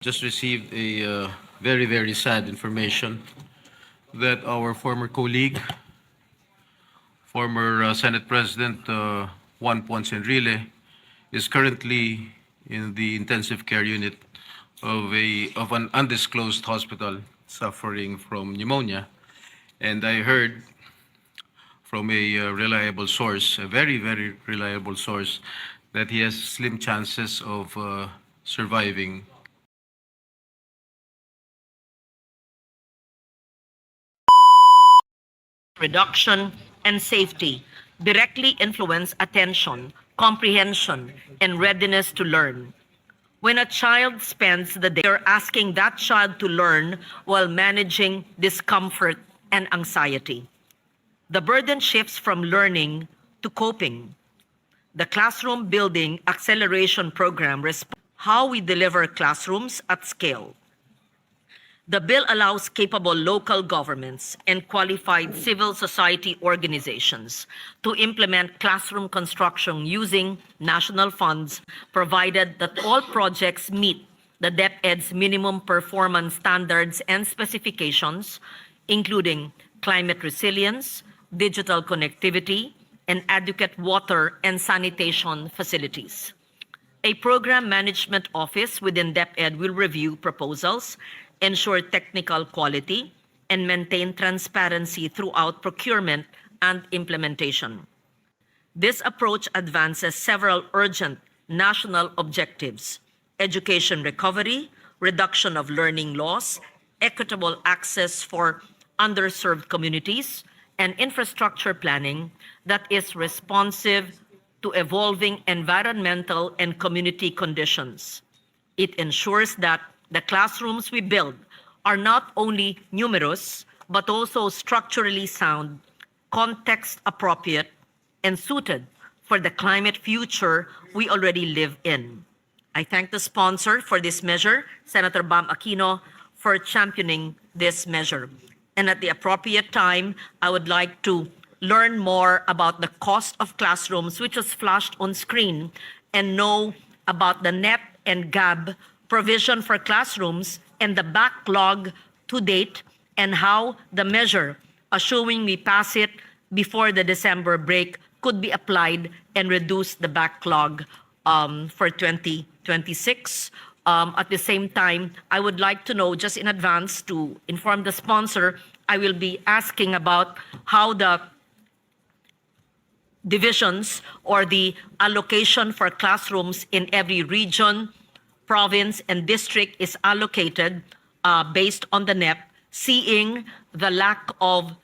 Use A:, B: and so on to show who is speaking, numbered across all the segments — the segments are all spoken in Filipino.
A: Just received a very, very sad information that our former colleague, former Senate President Juan Ponce Enrile, is currently in the intensive care unit of an undisclosed hospital suffering from pneumonia. And I heard from a reliable source, a very, very reliable source, that he has slim chances of surviving.
B: Reduction, and safety directly influence attention, comprehension, and readiness to learn. When a child spends the day, you're asking that child to learn while managing discomfort and anxiety. The burden shifts from learning to coping. The Classroom Building Acceleration Program responds how we deliver classrooms at scale. The bill allows capable local governments and qualified civil society organizations to implement classroom construction using national funds, provided that all projects meet the DepEd's minimum performance standards and specifications, including climate resilience, digital connectivity, and adequate water and sanitation facilities. A program management office within DepEd will review proposals, ensure technical quality, and maintain transparency throughout procurement and implementation. This approach advances several urgent national objectives: education recovery, reduction of learning loss, equitable access for underserved communities, and infrastructure planning that is responsive to evolving environmental and community conditions. It ensures that the classrooms we build are not only numerous, but also structurally sound, context appropriate, and suited for the climate future we already live in. I thank the sponsor for this measure, Senator Bam Aquino, for championing this measure. And at the appropriate time, I would like to learn more about the cost of classrooms, which was flashed on screen, and know about the NEP and GAB provision for classrooms and the backlog to date, and how the measure, assuming we pass it before the December break, could be applied and reduce the backlog for 2026. At the same time, I would like to know, just in advance to inform the sponsor, I will be asking about how the divisions or the allocation for classrooms in every region, province, and district is allocated based on the NEP, seeing the lack of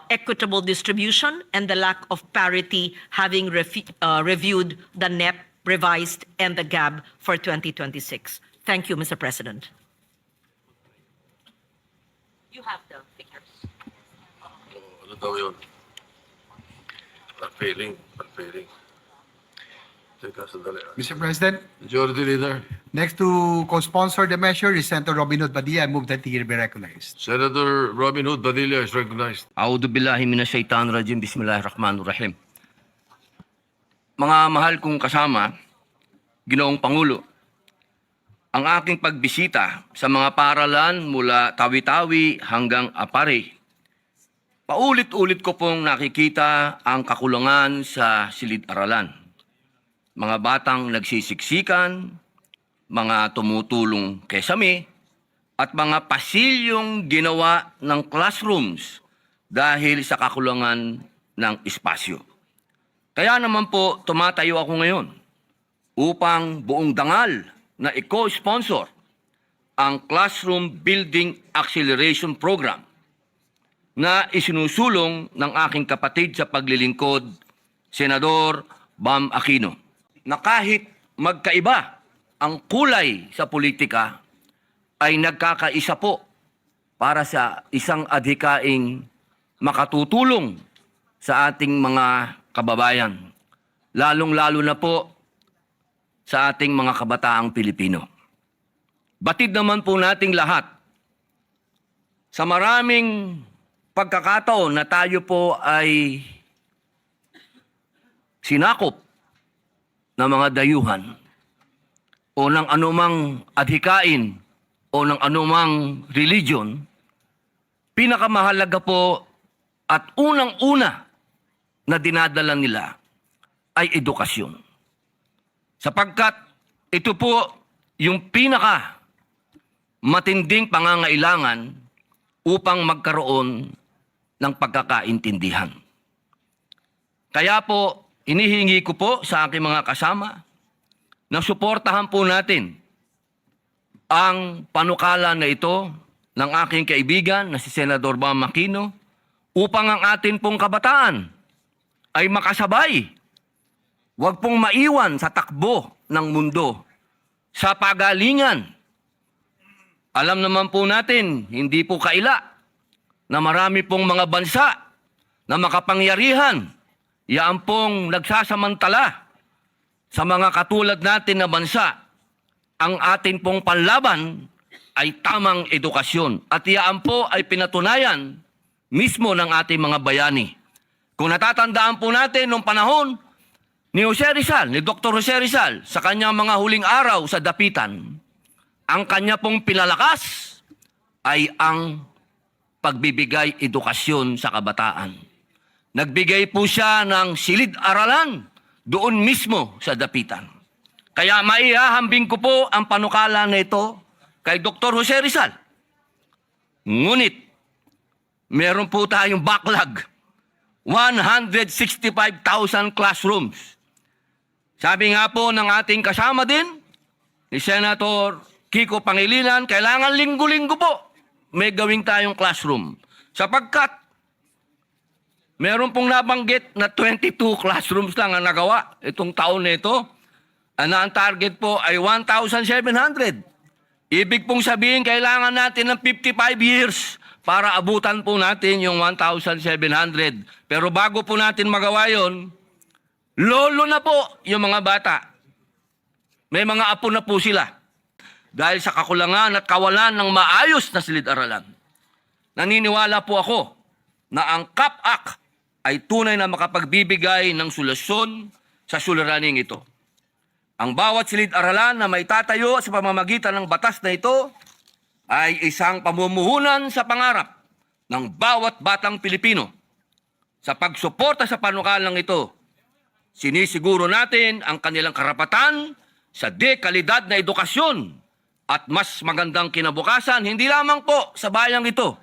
B: equitable distribution and the lack of parity, having reviewed the NEP revised and the GAB for 2026. Thank you, Mr. President. You have the figures.
C: Ano daw yun? Unfailing. Teka, sandali.
D: Mr. President,
C: Majority Leader,
D: next to co-sponsor the measure is Senator Robin Hood Padilla. I move that he be recognized.
C: Senator Robin Hood Padilla is recognized.
E: A'udhu billahi minasyaitanirrajim. Bismillahirrahmanirrahim. Mga mahal kong kasama, Ginoong Pangulo, ang aking pagbisita sa mga paaralan mula Tawi-Tawi hanggang Apare, paulit-ulit ko pong nakikita ang kakulangan sa silid-aralan. Mga batang nagsisiksikan, mga tumutulong kesame, at mga pasilyong ginawa ng classrooms dahil sa kakulangan ng espasyo. Kaya naman po tumatayo ako ngayon upang buong dangal na i-co-sponsor ang Classroom Building Acceleration Program na isinusulong ng aking kapatid sa paglilingkod, Senador Bam Aquino, na kahit magkaiba ang kulay sa politika, ay nagkakaisa po para sa isang adhikaing makatutulong sa ating mga kababayan, lalong-lalo na po sa ating mga kabataang Pilipino. Batid naman po nating lahat sa maraming pagkakataon na tayo po ay sinakop ng mga dayuhan o ng anumang adhikain o ng anumang religion, pinakamahalaga po at unang-una na dinadala nila ay edukasyon. Sapagkat ito po yung pinaka matinding pangangailangan upang magkaroon ng pagkakaintindihan. Kaya po, inihingi ko po sa aking mga kasama na suportahan po natin ang panukala na ito ng aking kaibigan na si Senador Bam Aquino upang ang atin pong kabataan ay makasabay. Huwag pong maiwan sa takbo ng mundo, sa pagalingan. Alam naman po natin, hindi po kaila na marami pong mga bansa na makapangyarihan, yaan pong nagsasamantala sa mga katulad natin na bansa. Ang atin pong panlaban ay tamang edukasyon at yaan po ay pinatunayan mismo ng ating mga bayani. Kung natatandaan po natin noong panahon ni Jose Rizal, ni Dr. Jose Rizal, sa kanyang mga huling araw sa Dapitan, ang kanya pong pinalakas ay ang pagbibigay edukasyon sa kabataan. Nagbigay po siya ng silid-aralan doon mismo sa Dapitan. Kaya maihahambing ko po ang panukala na ito kay Dr. Jose Rizal. Ngunit, meron po tayong backlog. 165,000 classrooms. Sabi nga po ng ating kasama din, ni Senator Kiko Pangilinan, kailangan linggo-linggo po may gawing tayong classroom. Sapagkat meron pong nabanggit na 22 classrooms lang ang nagawa itong taon na ito. Na ang target po ay 1,700. Ibig pong sabihin, kailangan natin ng 55 years para abutan po natin yung 1,700. Pero bago po natin magawa yon, lolo na po yung mga bata. May mga apo na po sila. Dahil sa kakulangan at kawalan ng maayos na silid-aralan. Naniniwala po ako na ang CAP-AC ay tunay na makapagbibigay ng solusyon sa suliraning ito. Ang bawat silid-aralan na may tatayo sa pamamagitan ng batas na ito ay isang pamumuhunan sa pangarap ng bawat batang Pilipino. Sa pagsuporta sa panukalang ito, sinisiguro natin ang kanilang karapatan sa dekalidad na edukasyon at mas magandang kinabukasan, hindi lamang po sa bayang ito,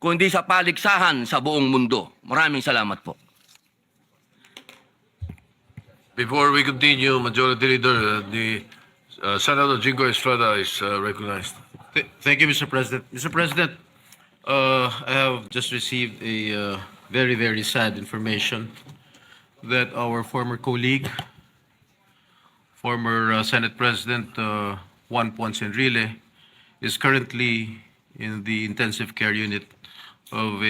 E: kundi sa paligsahan sa buong mundo. Maraming salamat po.
C: Before we continue, Majority Leader, Senator Jingo Estrada is recognized.
A: Thank you, Mr. President. Mr. President, I have just received a very, very sad information that our former colleague, former Senate President Juan Ponce Enrile, is currently in the intensive care unit of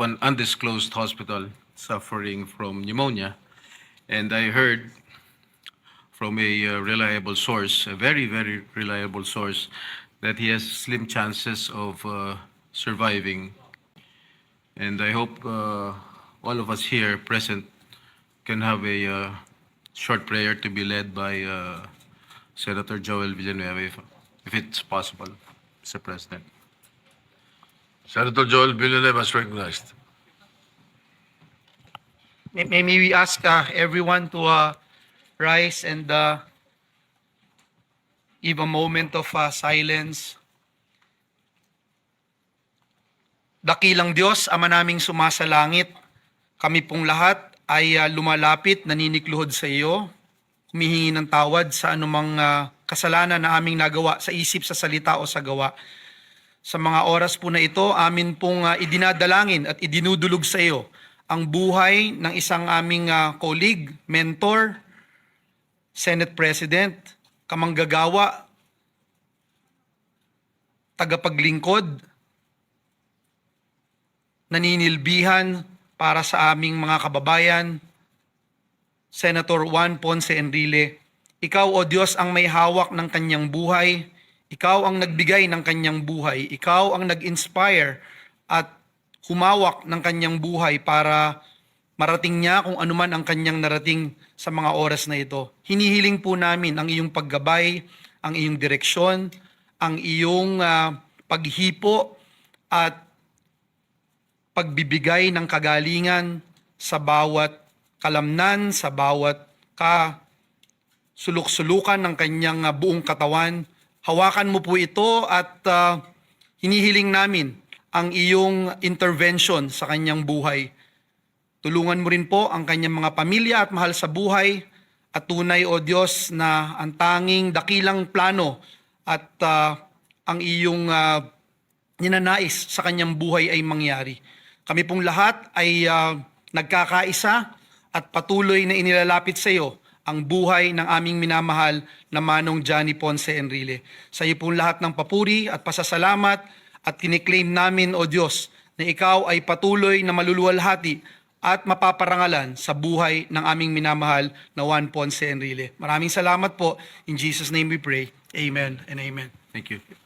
A: an undisclosed hospital suffering from pneumonia. And I heard from a reliable source, a very, very reliable source, that he has slim chances of surviving. And I hope all of us here present can have a short prayer to be led by Senator Joel Villanueva, if it's possible, Mr. President.
C: Senator Joel Villanueva is recognized.
D: May we ask everyone to rise and give a moment of silence. Dakilang Diyos, Ama naming sumasalangit, kami pong lahat ay lumalapit, naninikluhod sa iyo, humihingi ng tawad sa anumang kasalanan na aming nagawa sa isip, sa salita o sa gawa. Sa mga oras po na ito, amin pong idinadalangin at idinudulog sa iyo ang buhay ng isang aming colleague, mentor, Senate President, kamanggagawa, tagapaglingkod, naninilbihan para sa aming mga kababayan, Senator Juan Ponce Enrile. Ikaw, O Diyos, ang may hawak ng kanyang buhay. Ikaw ang nagbigay ng kanyang buhay. Ikaw ang nag-inspire at humawak ng kanyang buhay para marating niya kung anuman ang kanyang narating sa mga oras na ito. Hinihiling po namin ang iyong paggabay ang iyong direksyon, ang iyong paghipo at pagbibigay ng kagalingan sa bawat kalamnan, sa bawat suluk-sulukan ng kanyang buong katawan. Hawakan mo po ito at hinihiling namin ang iyong intervention sa kanyang buhay. Tulungan mo rin po ang kanyang mga pamilya at mahal sa buhay at tunay, O Diyos, na ang tanging dakilang plano at ang iyong ninanais sa kanyang buhay ay mangyari. Kami pong lahat ay nagkakaisa at patuloy na inilalapit sa iyo ang buhay ng aming minamahal na Manong Johnny Ponce Enrile. Sa iyo pong lahat ng papuri at pasasalamat at kiniklaim namin, O Diyos, na ikaw ay patuloy na maluluwalhati at mapaparangalan sa buhay ng aming minamahal na Juan Ponce Enrile. Maraming salamat po. In Jesus' name we pray. Amen and amen.
A: Thank you.